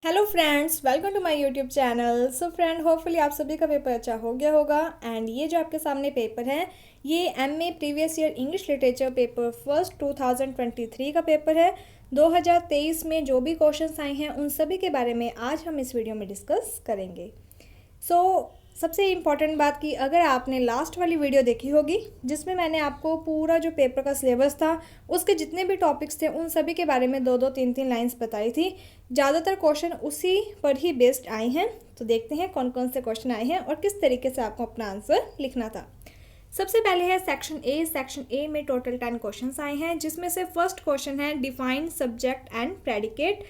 Hello friends, welcome to my YouTube channel. So friend, hopefully आप सभी का paper अच्छा हो गया होगा। एंड ये जो आपके सामने पेपर है, ये MA previous year English literature paper first 2023 का पेपर है। 2023 में जो भी क्वेश्चंस आए हैं उन सभी के बारे में आज हम इस वीडियो में डिस्कस करेंगे। सबसे इम्पॉर्टेंट बात कि अगर आपने लास्ट वाली वीडियो देखी होगी जिसमें मैंने आपको पूरा जो पेपर का सिलेबस था उसके जितने भी टॉपिक्स थे उन सभी के बारे में दो दो तीन तीन लाइंस बताई थी। ज़्यादातर क्वेश्चन उसी पर ही बेस्ड आए हैं। तो देखते हैं कौन कौन से क्वेश्चन आए हैं और किस तरीके से आपको अपना आंसर लिखना था। सबसे पहले है सेक्शन ए। सेक्शन ए में टोटल 10 क्वेश्चंस आए हैं, जिसमें से फर्स्ट क्वेश्चन है डिफाइन सब्जेक्ट एंड प्रेडिकेट।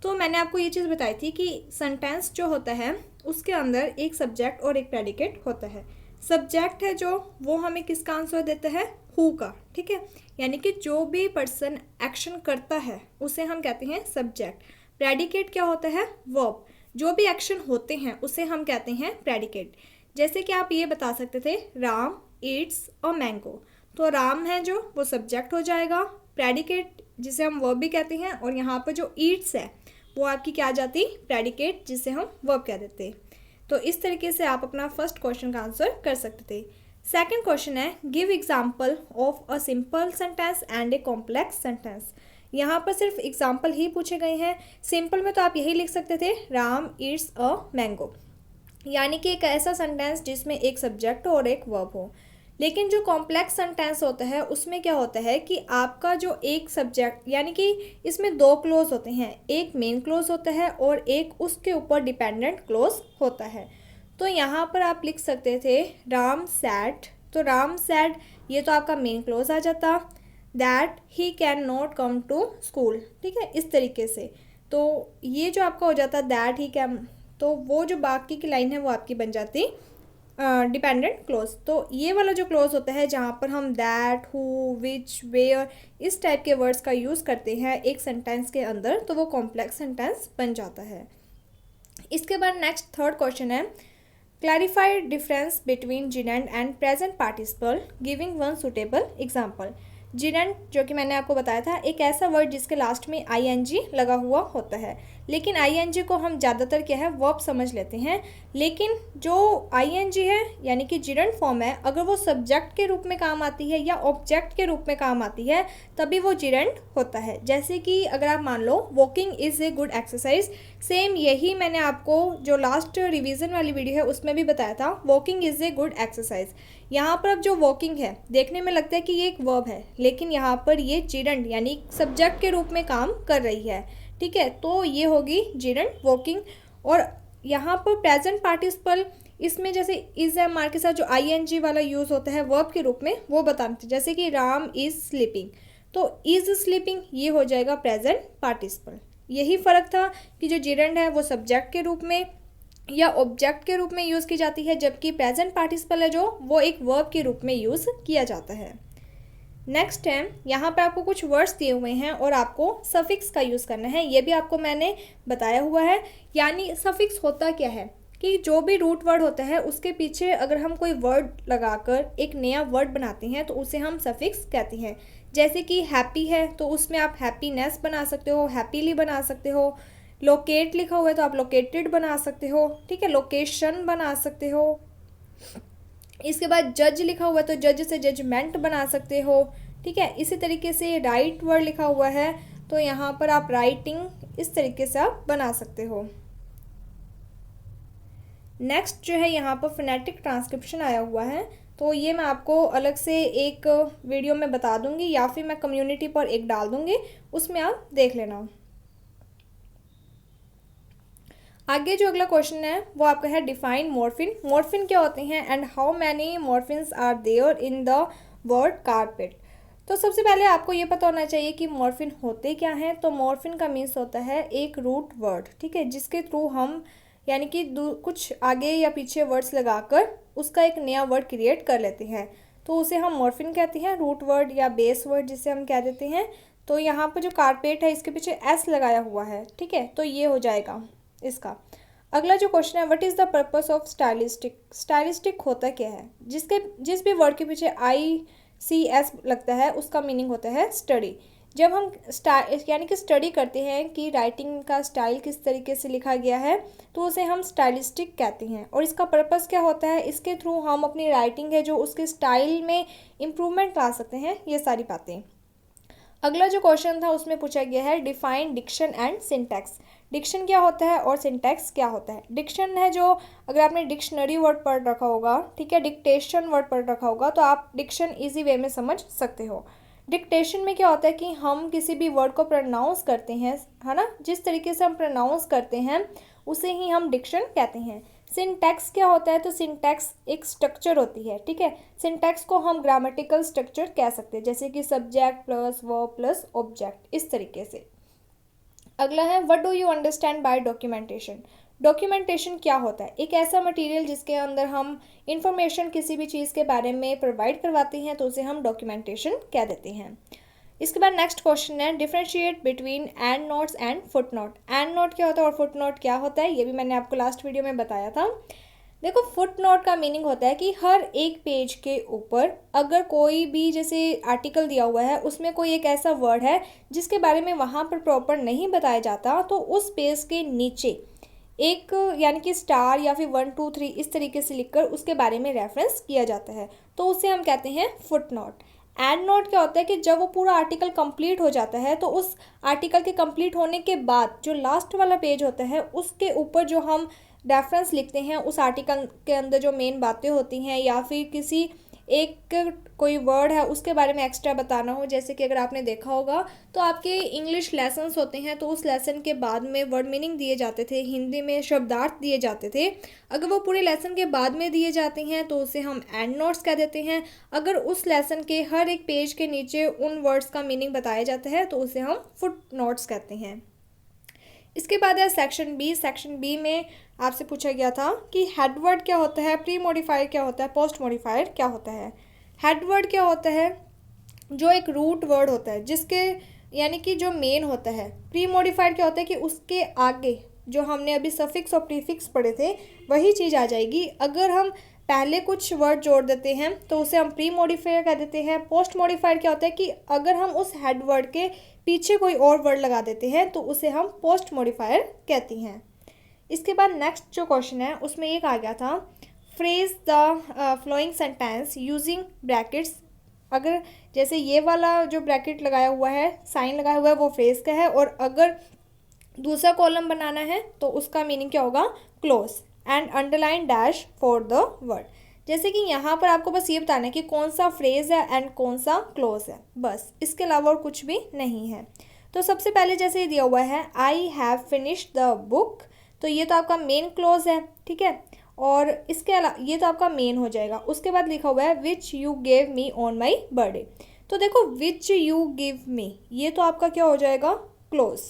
तो मैंने आपको ये चीज़ बताई थी कि सेंटेंस जो होता है उसके अंदर एक सब्जेक्ट और एक प्रेडिकेट होता है। सब्जेक्ट है जो वो हमें किसका आंसर देता है, हु का, ठीक है। यानी कि जो भी पर्सन एक्शन करता है उसे हम कहते हैं सब्जेक्ट। प्रेडिकेट क्या होता है, वर्ब। जो भी एक्शन होते हैं उसे हम कहते हैं प्रेडिकेट। जैसे कि आप ये बता सकते थे राम ईट्स अ मैंगो, तो राम है जो वो सब्जेक्ट हो जाएगा, प्रेडिकेट जिसे हम वर्ब भी कहते हैं, और यहाँ पर जो ईट्स है वो आपकी क्या आ जाती, प्रेडिकेट जिसे हम वर्ब कह देते। तो इस तरीके से आप अपना फर्स्ट क्वेश्चन का आंसर कर सकते थे। सेकंड क्वेश्चन है give example of a simple sentence and a complex sentence. यहाँ पर सिर्फ एग्जांपल ही पूछे गए हैं। सिंपल में तो आप यही लिख सकते थे राम ईट्स अ मैंगो, यानी कि एक ऐसा सेंटेंस जिसमें एक सब्जेक्ट और एक वर्ब हो। लेकिन जो कॉम्प्लेक्स सेंटेंस होता है उसमें क्या होता है कि आपका जो एक सब्जेक्ट, यानी कि इसमें दो क्लोज होते हैं, एक मेन क्लोज होता है और एक उसके ऊपर डिपेंडेंट क्लोज होता है। तो यहाँ पर आप लिख सकते थे राम सैड, तो राम सैड ये तो आपका मेन क्लोज आ जाता। That he can not come to school, ठीक है, इस तरीके से। तो ये जो आपका हो जाता दैट ही कैन, तो वो जो बाकी की लाइन है वो आपकी बन जाती डिपेंडेंट क्लोज। तो ये वाला जो क्लोज होता है जहाँ पर हम दैट, हु, विच, वेयर इस टाइप के वर्ड्स का यूज़ करते हैं एक सेंटेंस के अंदर, तो वो कॉम्प्लेक्स सेंटेंस बन जाता है। इसके बाद नेक्स्ट थर्ड क्वेश्चन है clarify difference between gerund and present participle giving one suitable example. Gerund जो कि मैंने आपको बताया था एक ऐसा वर्ड जिसके लास्ट में आईएनजी लगा हुआ होता है, लेकिन आईएनजी को हम ज़्यादातर क्या है वर्ब समझ लेते हैं। लेकिन जो आईएनजी है यानी कि जिरेंड फॉर्म है, अगर वो सब्जेक्ट के रूप में काम आती है या ऑब्जेक्ट के रूप में काम आती है तभी वो जिरेंड होता है। जैसे कि अगर आप मान लो walking is a good exercise, same यही मैंने आपको जो लास्ट रिवीजन वाली वीडियो है उसमें भी बताया था, walking is a good exercise. यहाँ पर अब जो वॉकिंग है देखने में लगता है कि ये एक वर्ब है, लेकिन यहाँ पर ये जिरेंड यानी सब्जेक्ट के रूप में काम कर रही है, ठीक है। तो ये होगी जिरेंड वॉकिंग। और यहाँ पर प्रेजेंट पार्टिसिपल, इसमें जैसे इज एम आर के साथ जो आईएनजी वाला यूज़ होता है वर्ब के रूप में वो बताते थे, जैसे कि राम इज़ स्लीपिंग, तो इज़ स्लीपिंग ये हो जाएगा प्रेजेंट पार्टिसिपल। यही फ़र्क था कि जो जिरेंड है वो सब्जेक्ट के रूप में या ऑब्जेक्ट के रूप में यूज़ की जाती है, जबकि प्रेजेंट पार्टिसिपल है जो वो एक वर्ब के रूप में यूज़ किया जाता है। नेक्स्ट है यहाँ पर आपको कुछ वर्ड्स दिए हुए हैं और आपको सफिक्स का यूज़ करना है, ये भी आपको मैंने बताया हुआ है। यानी सफिक्स होता क्या है कि जो भी रूट वर्ड होता है उसके पीछे अगर हम कोई वर्ड लगाकर एक नया वर्ड बनाते हैं तो उसे हम सफिक्स कहते हैं। जैसे कि हैप्पी है तो उसमें आप हैप्पीनेस बना सकते हो, हैप्पीली बना सकते हो। लोकेट लिखा हुआ है तो आप लोकेटेड बना सकते हो, ठीक है, लोकेशन बना सकते हो। इसके बाद जज लिखा हुआ है तो जज से जजमेंट बना सकते हो, ठीक है। इसी तरीके से राइट वर्ड लिखा हुआ है तो यहाँ पर आप राइटिंग इस तरीके से आप बना सकते हो। नेक्स्ट जो है यहाँ पर फोनेटिक ट्रांसक्रिप्शन आया हुआ है, तो ये मैं आपको अलग से एक वीडियो में बता दूंगी या फिर मैं कम्युनिटी पर एक डाल दूंगी, उसमें आप देख लेना। आगे जो अगला क्वेश्चन है वो आपका है डिफाइन मॉर्फिन। मॉर्फिन क्या होते हैं and how many morphemes are there in the word carpet. तो सबसे पहले आपको ये पता होना चाहिए कि मॉर्फिन होते क्या हैं। तो मॉर्फिन का मीन्स होता है एक रूट वर्ड, ठीक है, जिसके थ्रू हम यानी कि कुछ आगे या पीछे वर्ड्स लगाकर उसका एक नया वर्ड क्रिएट कर लेते हैं, तो उसे हम मॉर्फिन कहते हैं, रूट वर्ड या बेस वर्ड जिसे हम कह देते हैं। तो यहाँ पर जो कारपेट है इसके पीछे एस लगाया हुआ है, ठीक है, तो ये हो जाएगा इसका। अगला जो क्वेश्चन है what is the purpose of stylistic. Stylistic होता क्या है, जिस भी वर्ड के पीछे आई सी एस लगता है उसका मीनिंग होता है स्टडी। जब हम यानी कि स्टडी करते हैं कि राइटिंग का स्टाइल किस तरीके से लिखा गया है, तो उसे हम स्टाइलिस्टिक कहते हैं। और इसका पर्पस क्या होता है, इसके थ्रू हम अपनी राइटिंग है जो उसके स्टाइल में इम्प्रूवमेंट ला सकते हैं, ये सारी बातें। अगला जो क्वेश्चन था उसमें पूछा गया है define diction and syntax. Diction क्या होता है और सिंटैक्स क्या होता है। डिक्शन है जो, अगर आपने डिक्शनरी वर्ड पढ़ रखा होगा, ठीक है, डिक्टेशन वर्ड पढ़ रखा होगा, तो आप डिक्शन इजी वे में समझ सकते हो। डिक्टेशन में क्या होता है कि हम किसी भी वर्ड को प्रोनाउंस करते हैं, है ना, जिस तरीके से हम प्रोनाउंस करते हैं उसे ही हम डिक्शन कहते हैं। सिंटैक्स क्या होता है, तो सिंटैक्स एक स्ट्रक्चर होती है, ठीक है। सिंटैक्स को हम ग्रामेटिकल स्ट्रक्चर कह सकते हैं, जैसे कि subject plus verb plus object, इस तरीके से। अगला है what do you understand by documentation. Documentation क्या होता है, एक ऐसा मटेरियल जिसके अंदर हम इंफॉर्मेशन किसी भी चीज़ के बारे में प्रोवाइड करवाते हैं, तो उसे हम डॉक्यूमेंटेशन कह देते हैं। इसके बाद नेक्स्ट क्वेश्चन है differentiate between and notes and foot note. And note क्या होता है और फुट नोट क्या होता है, ये भी मैंने आपको लास्ट वीडियो में बताया था। देखो, फुट नोट का मीनिंग होता है कि हर एक पेज के ऊपर अगर कोई भी जैसे आर्टिकल दिया हुआ है, उसमें कोई एक ऐसा वर्ड है जिसके बारे में वहाँ पर प्रॉपर नहीं बताया जाता, तो उस पेज के नीचे एक यानी कि स्टार या फिर 1 2 3 इस तरीके से लिखकर उसके बारे में रेफरेंस किया जाता है, तो उसे हम कहते हैं फुट नोट। एंड नोट क्या होता है कि जब वो पूरा आर्टिकल कंप्लीट हो जाता है, तो उस आर्टिकल के कंप्लीट होने के बाद जो लास्ट वाला पेज होता है उसके ऊपर जो हम रेफरेंस लिखते हैं, उस आर्टिकल के अंदर जो मेन बातें होती हैं या फिर किसी एक कोई वर्ड है उसके बारे में एक्स्ट्रा बताना हो, जैसे कि अगर आपने देखा होगा तो आपके इंग्लिश लेसन्स होते हैं, तो उस लेसन के बाद में वर्ड मीनिंग दिए जाते थे, हिंदी में शब्दार्थ दिए जाते थे। अगर वो पूरे लेसन के बाद में दिए जाते हैं तो उसे हम एंड नोट्स कह देते हैं। अगर उस लेसन के हर एक पेज के नीचे उन वर्ड्स का मीनिंग बताया जाता है तो उसे हम फुट नोट्स कहते हैं। इसके बाद है सेक्शन बी। सेक्शन बी में आपसे पूछा गया था कि हेडवर्ड क्या होता है, प्री मॉडिफायर क्या होता है, पोस्ट मॉडिफायर क्या होता है। हेडवर्ड क्या होता है, जो एक रूट वर्ड होता है जिसके यानी कि जो मेन होता है। प्री मॉडिफायर क्या होता है कि उसके आगे जो हमने अभी सफिक्स और प्रीफिक्स पढ़े थे वही चीज़ आ जाएगी। अगर हम पहले कुछ वर्ड जोड़ देते हैं तो उसे हम प्री मॉडिफायर कह देते हैं। पोस्ट मॉडिफायर क्या होता है कि अगर हम उस हेड वर्ड के पीछे कोई और वर्ड लगा देते हैं तो उसे हम पोस्ट मॉडिफायर कहती हैं। इसके बाद नेक्स्ट जो क्वेश्चन है उसमें एक आ गया था phrase the flowing sentence using brackets. अगर जैसे ये वाला जो ब्रैकेट लगाया हुआ है, साइन लगाया हुआ है, वो फ्रेज का है, और अगर दूसरा कॉलम बनाना है तो उसका मीनिंग क्या होगा, close and underline dash for the word. जैसे कि यहाँ पर आपको बस ये बताना है कि कौन सा फ्रेज है एंड कौन सा क्लोज है, बस इसके अलावा और कुछ भी नहीं है। तो सबसे पहले जैसे ये दिया हुआ है I have finished the book, तो ये तो आपका मेन क्लोज है, ठीक है, और इसके अलावा ये तो आपका मेन हो जाएगा। उसके बाद लिखा हुआ है which you gave me on my birthday, तो देखो विच यू गिव मी ये तो आपका क्या हो जाएगा, क्लोज।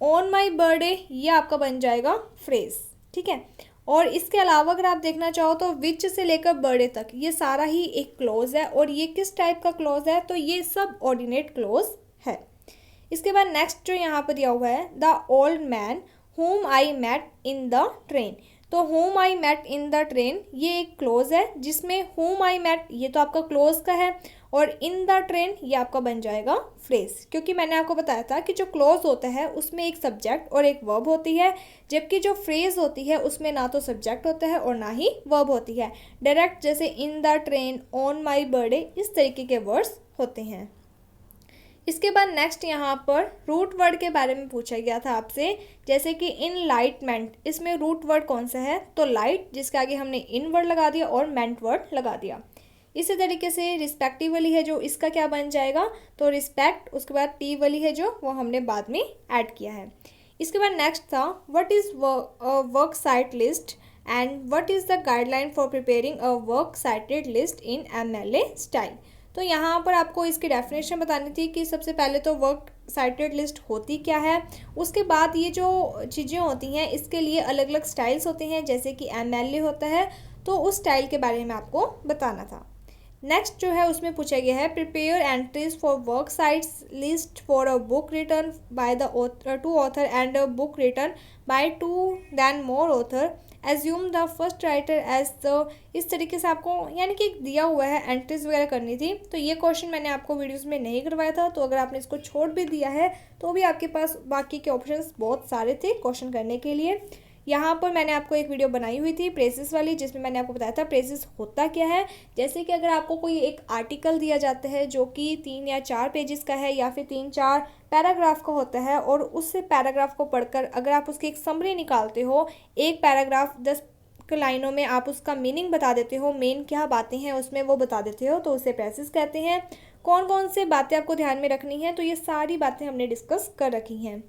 ऑन माई बर्थडे ये आपका बन जाएगा फ्रेज, ठीक है। और इसके अलावा अगर आप देखना चाहो तो विच से लेकर बर्थडे तक ये सारा ही एक क्लोज है, और ये किस टाइप का क्लोज है, तो ये सब ऑर्डिनेट क्लोज है। इसके बाद नेक्स्ट जो यहाँ पर दिया हुआ है the old man whom I met in the train, तो whom I met in the train ये एक क्लोज है, जिसमें whom I met ये तो आपका क्लोज का है, और in the train ये आपका बन जाएगा फ्रेज। क्योंकि मैंने आपको बताया था कि जो क्लोज होता है उसमें एक सब्जेक्ट और एक वर्ब होती है, जबकि जो फ्रेज होती है उसमें ना तो सब्जेक्ट होता है और ना ही वर्ब होती है। डायरेक्ट जैसे in the train, on my birthday इस तरीके के वर्ड्स होते हैं। इसके बाद नेक्स्ट यहाँ पर रूट वर्ड के बारे में पूछा गया था आपसे, जैसे कि इनलाइटमेंट, इसमें रूट वर्ड कौन सा है, तो लाइट, जिसके आगे हमने इन वर्ड लगा दिया और मेंट वर्ड लगा दिया। इसी तरीके से रिस्पेक्टिवली है जो इसका क्या बन जाएगा, तो रिस्पेक्ट, उसके बाद टी वाली है जो वो हमने बाद में ऐड किया है। इसके बाद नेक्स्ट था what is work site list and what is the guideline for preparing a work cited list in MLA style. तो यहाँ पर आपको इसकी डेफिनेशन बतानी थी कि सबसे पहले तो वर्क साइटेड लिस्ट होती क्या है, उसके बाद ये जो चीज़ें होती हैं इसके लिए अलग अलग स्टाइल्स होते हैं, जैसे कि MLA होता है, तो उस स्टाइल के बारे में आपको बताना था। नेक्स्ट जो है उसमें पूछा गया है prepare entries for work sites list for a book written by the two author and a book written by two than more author assume the first writer as the. इस तरीके से आपको यानी कि दिया हुआ है एंट्रीज वगैरह करनी थी। तो ये क्वेश्चन मैंने आपको वीडियोस में नहीं करवाया था, तो अगर आपने इसको छोड़ भी दिया है तो भी आपके पास बाकी के ऑप्शंस बहुत सारे थे क्वेश्चन करने के लिए। यहाँ पर मैंने आपको एक वीडियो बनाई हुई थी प्रेसिस वाली, जिसमें मैंने आपको बताया था प्रेसिस होता क्या है। जैसे कि अगर आपको कोई एक आर्टिकल दिया जाता है जो कि 3 या 4 पेजेस का है या फिर 3-4 पैराग्राफ का होता है, और उस पैराग्राफ को पढ़कर अगर आप उसकी एक समरी निकालते हो, एक पैराग्राफ 10 लाइनों में आप उसका मीनिंग बता देते हो, मेन क्या बातें हैं उसमें वो बता देते हो, तो उसे प्रेसिस कहते हैं। कौन कौन से बातें आपको ध्यान में रखनी है, तो ये सारी बातें हमने डिस्कस कर रखी हैं।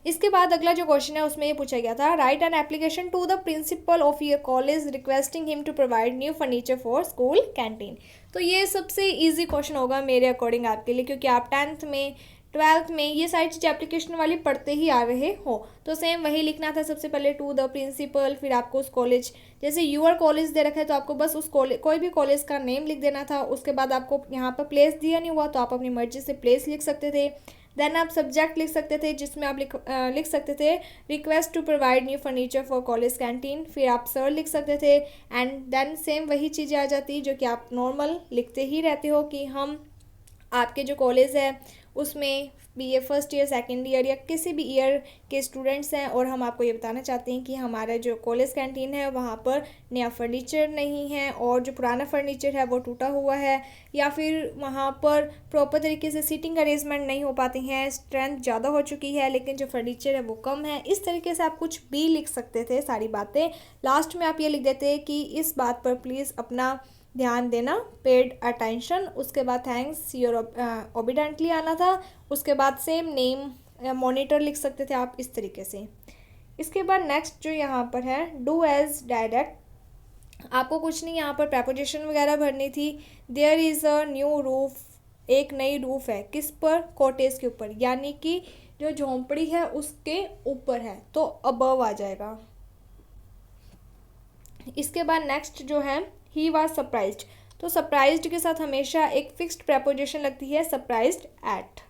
इसके बाद अगला जो क्वेश्चन है उसमें ये पूछा गया था write an application to the principal of your college requesting him to provide new furniture for school canteen. तो ये सबसे इजी क्वेश्चन होगा मेरे अकॉर्डिंग आपके लिए, क्योंकि आप 10th में 12th में ये सारी चीज़ें एप्लीकेशन वाली पढ़ते ही आ रहे हो। तो सेम वही लिखना था सबसे पहले, टू द प्रिंसिपल, फिर आपको उस कॉलेज, जैसे यूर कॉलेज दे रखा है तो आपको बस उस कॉलेज कोई भी कॉलेज का नेम लिख देना था। उसके बाद आपको यहाँ पर प्लेस दिया नहीं हुआ तो आप अपनी मर्जी से प्लेस लिख सकते थे। देन आप सब्जेक्ट लिख सकते थे जिसमें आप लिख सकते थे request to provide new furniture for college canteen, फिर आप सर लिख सकते थे। एंड देन सेम वही चीज़ें आ जाती जो कि आप नॉर्मल लिखते ही रहते हो कि हम आपके जो कॉलेज है उसमें BA first year, second year या किसी भी ईयर के स्टूडेंट्स हैं, और हम आपको ये बताना चाहते हैं कि हमारा जो कॉलेज कैंटीन है वहाँ पर नया फर्नीचर नहीं है, और जो पुराना फर्नीचर है वो टूटा हुआ है, या फिर वहाँ पर प्रॉपर तरीके से सीटिंग अरेंजमेंट नहीं हो पाती हैं, स्ट्रेंथ ज़्यादा हो चुकी है लेकिन जो फर्नीचर है वो कम है। इस तरीके से आप कुछ भी लिख सकते थे सारी बातें। लास्ट में आप ये लिख देते कि इस बात पर प्लीज़ अपना ध्यान देना, पेड अटेंशन, उसके बाद थैंक्स योर ओबीडेंटली आना था, उसके बाद सेम नेम मॉनिटर लिख सकते थे आप इस तरीके से। इसके बाद नेक्स्ट जो यहाँ पर है डू एज डायरेक्ट, आपको कुछ नहीं यहाँ पर प्रपोजिशन वगैरह भरनी थी। There is a new roof, एक नई रूफ है, किस पर, कॉटेज के ऊपर, यानी कि जो झोंपड़ी है उसके ऊपर है तो अबव आ जाएगा। इसके बाद नेक्स्ट जो है ही वॉज सरप्राइज्ड, तो सरप्राइज्ड के साथ हमेशा एक फिक्स्ड प्रपोजिशन लगती है, सरप्राइज्ड एट।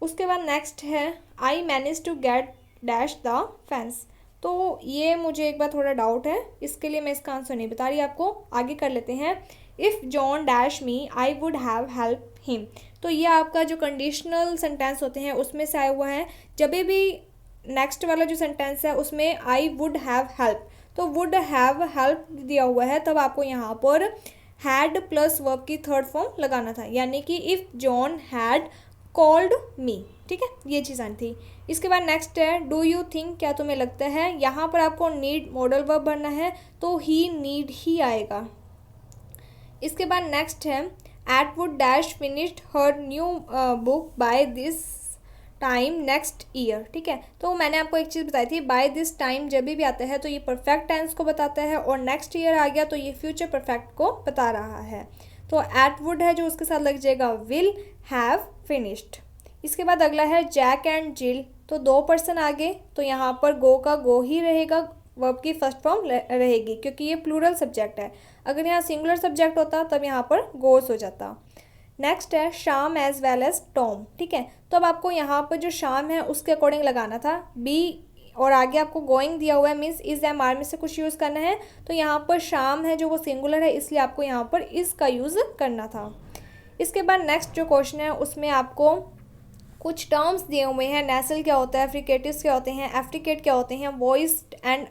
उसके बाद नेक्स्ट है I manage to get dash the fence, तो ये मुझे एक बार थोड़ा डाउट है, इसके लिए मैं इसका आंसर नहीं बता रही आपको, आगे कर लेते हैं। If John dash me I would have help him, तो ये आपका जो कंडीशनल सेंटेंस होते हैं उसमें से आया हुआ है। जब भी नेक्स्ट वाला जो सेंटेंस है उसमें आई वुड हैव हेल्प, तो वुड हैव हेल्प दिया हुआ है, तब आपको यहाँ पर हैड प्लस वर्ब की थर्ड फॉर्म लगाना था, यानी कि if John had called me, ठीक है, ये चीज़ आनी थी। इसके बाद नेक्स्ट है डू यू थिंक, क्या तुम्हें लगता है, यहाँ पर आपको नीड मॉडल वर्ब भरना है तो ही नीड ही आएगा। इसके बाद नेक्स्ट है I'd would dash finished her new book by this time next year, ठीक है। तो मैंने आपको एक चीज़ बताई थी, बाय दिस टाइम जब भी आता है तो ये परफेक्ट टेंस को बताता है, और नेक्स्ट ईयर आ गया तो ये फ्यूचर परफेक्ट को बता रहा है। तो एट वुड है जो उसके साथ लग जाएगा विल हैव फिनिश्ड। इसके बाद अगला है जैक एंड जिल, तो 2 पर्सन आगे तो यहाँ पर गो का गो ही रहेगा, वर्ब की फर्स्ट फॉर्म रहेगी क्योंकि ये प्लूरल सब्जेक्ट है। अगर यहाँ सिंगुलर सब्जेक्ट होता तब यहाँ पर गोस हो जाता। नेक्स्ट है शाम एज वेल एज टॉम, ठीक है। तो अब आपको यहाँ पर जो शाम है उसके अकॉर्डिंग लगाना था बी, और आगे आपको गोइंग दिया हुआ है, मीन्स इज एम आर में से कुछ यूज़ करना है, तो यहाँ पर शाम है जो वो सिंगुलर है इसलिए आपको यहाँ पर इस का यूज़ करना था। इसके बाद नेक्स्ट जो क्वेश्चन है उसमें आपको कुछ टर्म्स दिए हुए हैं, नेसल क्या होता है, फ्रिकेटिव्स क्या होते हैं, एफ्रिकेट क्या होते हैं, वॉइस्ड एंड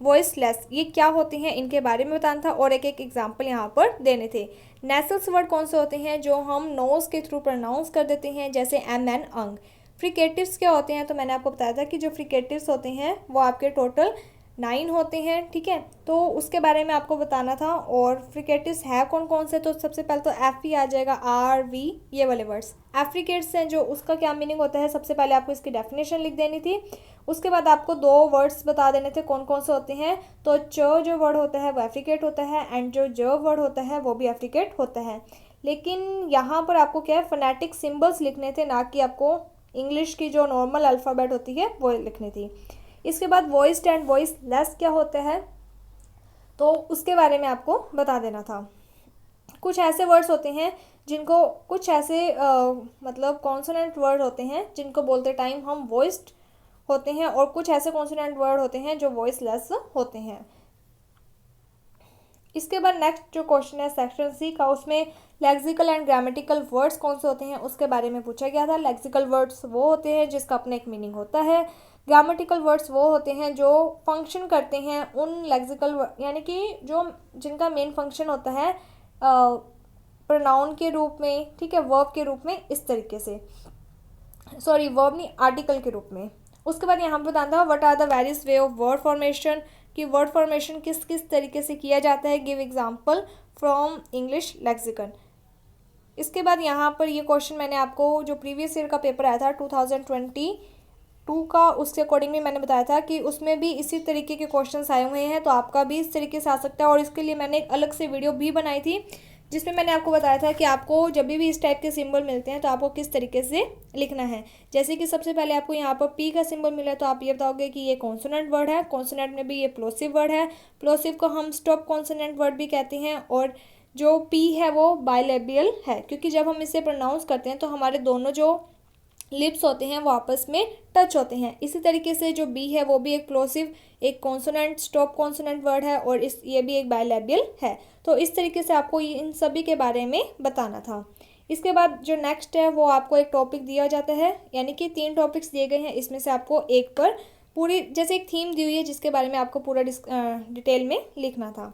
वॉइसलेस ये क्या होते हैं, इनके बारे में बताना था, और एक एक एग्जाम्पल यहाँ पर देने थे। नेसल्स वर्ड कौन से होते हैं जो हम नोज के थ्रू प्रोनाउंस कर देते हैं, जैसे एम एन अंग। फ्रिकेटिव्स क्या होते हैं, तो मैंने आपको बताया था कि जो फ्रिकेटिव्स होते हैं वो आपके टोटल 9 होते हैं, ठीक है, तो उसके बारे में आपको बताना था। और फ्रिकेटिव्स है कौन कौन से, तो सबसे पहले तो एफ ही आ जाएगा, आर वी ये वाले वर्ड्स। एफ्रिकेट्स हैं जो उसका क्या मीनिंग होता है, सबसे पहले आपको इसकी डेफिनेशन लिख देनी थी, उसके बाद आपको 2 वर्ड्स बता देने थे कौन कौन से होते हैं। तो च जो वर्ड होता है वो एफ्रिकेट होता है, एंड जो ज वर्ड होता है वो भी एफ्रिकेट होता है। लेकिन यहाँ पर आपको क्या है, फोनेटिक सिम्बल्स लिखने थे, ना कि आपको इंग्लिश की जो नॉर्मल अल्फ़ाबेट होती है वो लिखनी थी। इसके बाद वॉइस्ड एंड वॉइसलेस क्या होता है, तो उसके बारे में आपको बता देना था। कुछ ऐसे वर्ड्स होते हैं जिनको कुछ ऐसे मतलब कॉन्सोनेंट वर्ड होते हैं जिनको बोलते टाइम हम वॉइस्ड होते हैं, और कुछ ऐसे कॉन्सोनेंट वर्ड होते हैं जो वॉइसलेस होते हैं। इसके बाद नेक्स्ट जो क्वेश्चन है सेक्शन सी का, उसमें लेक्सिकल एंड ग्रामेटिकल वर्ड्स कौन से होते हैं उसके बारे में पूछा गया था। लेक्सिकल वर्ड्स वो होते हैं जिसका अपना एक मीनिंग होता है। ग्रामेटिकल वर्ड्स वो होते हैं जो फंक्शन करते हैं उन लेक्सिकल यानी कि जो जिनका मेन फंक्शन होता है प्रोनाउन के रूप में, ठीक है, वर्ब के रूप में, इस तरीके से, सॉरी वर्ब नहीं, आर्टिकल के रूप में। उसके बाद यहाँ पर बताना था what are the various way of word formation, कि वर्ड फॉर्मेशन किस किस तरीके से किया जाता है। Give example from English lexicon. इसके बाद यहाँ पर ये क्वेश्चन मैंने आपको जो प्रीवियस ईयर का पेपर आया था 2022 का, उसके अकॉर्डिंगली मैंने बताया था कि उसमें भी इसी तरीके के क्वेश्चंस आए हुए हैं, तो आपका भी इस तरीके से आ सकता है। और इसके लिए मैंने एक अलग से वीडियो भी बनाई थी जिसमें मैंने आपको बताया था कि आपको जब भी इस टाइप के सिंबल मिलते हैं तो आपको किस तरीके से लिखना है। जैसे कि सबसे पहले आपको यहाँ पर पी का सिंबल मिला है तो आप ये बताओगे कि ये कॉन्सोनेंट वर्ड है, कॉन्सोनेंट में भी ये प्लोसिव वर्ड है, प्लोसिव को हम स्टॉप कॉन्सोनेंट वर्ड भी कहते हैं, और जो पी है वो बाइलेबियल है क्योंकि जब हम इसे प्रोनाउंस करते हैं तो हमारे दोनों जो लिप्स होते हैं वो आपस में टच होते हैं। इसी तरीके से जो बी है वो भी एक प्लोसिव, एक कॉन्सोनेंट स्टॉप कॉन्सोनेंट वर्ड है, और ये भी एक बाइलेबियल है। तो इस तरीके से आपको इन सभी के बारे में बताना था। इसके बाद जो नेक्स्ट है वो आपको एक टॉपिक दिया जाता है, यानी कि 3 टॉपिक्स दिए गए हैं, इसमें से आपको एक पर पूरी जैसे एक थीम दी हुई है जिसके बारे में आपको पूरा डिटेल में लिखना था।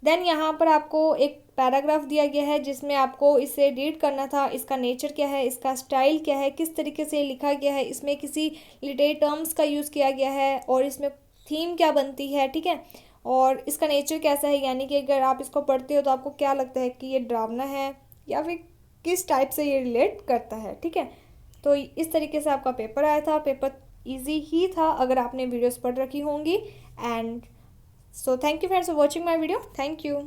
देन यहाँ पर आपको एक पैराग्राफ दिया गया है जिसमें आपको इसे रीड करना था। इसका नेचर क्या है, इसका स्टाइल क्या है, किस तरीके से लिखा गया है, इसमें किसी लिटरेरी टर्म्स का यूज़ किया गया है, और इसमें थीम क्या बनती है, ठीक है, और इसका नेचर कैसा है, यानी कि अगर आप इसको पढ़ते हो तो आपको क्या लगता है कि ये डरावना है या फिर किस टाइप से ये रिलेट करता है, ठीक है। तो इस तरीके से आपका पेपर आया था। पेपर ईजी ही था अगर आपने वीडियोस पढ़ रखी होंगी। And so thank you friends for watching my video. Thank you.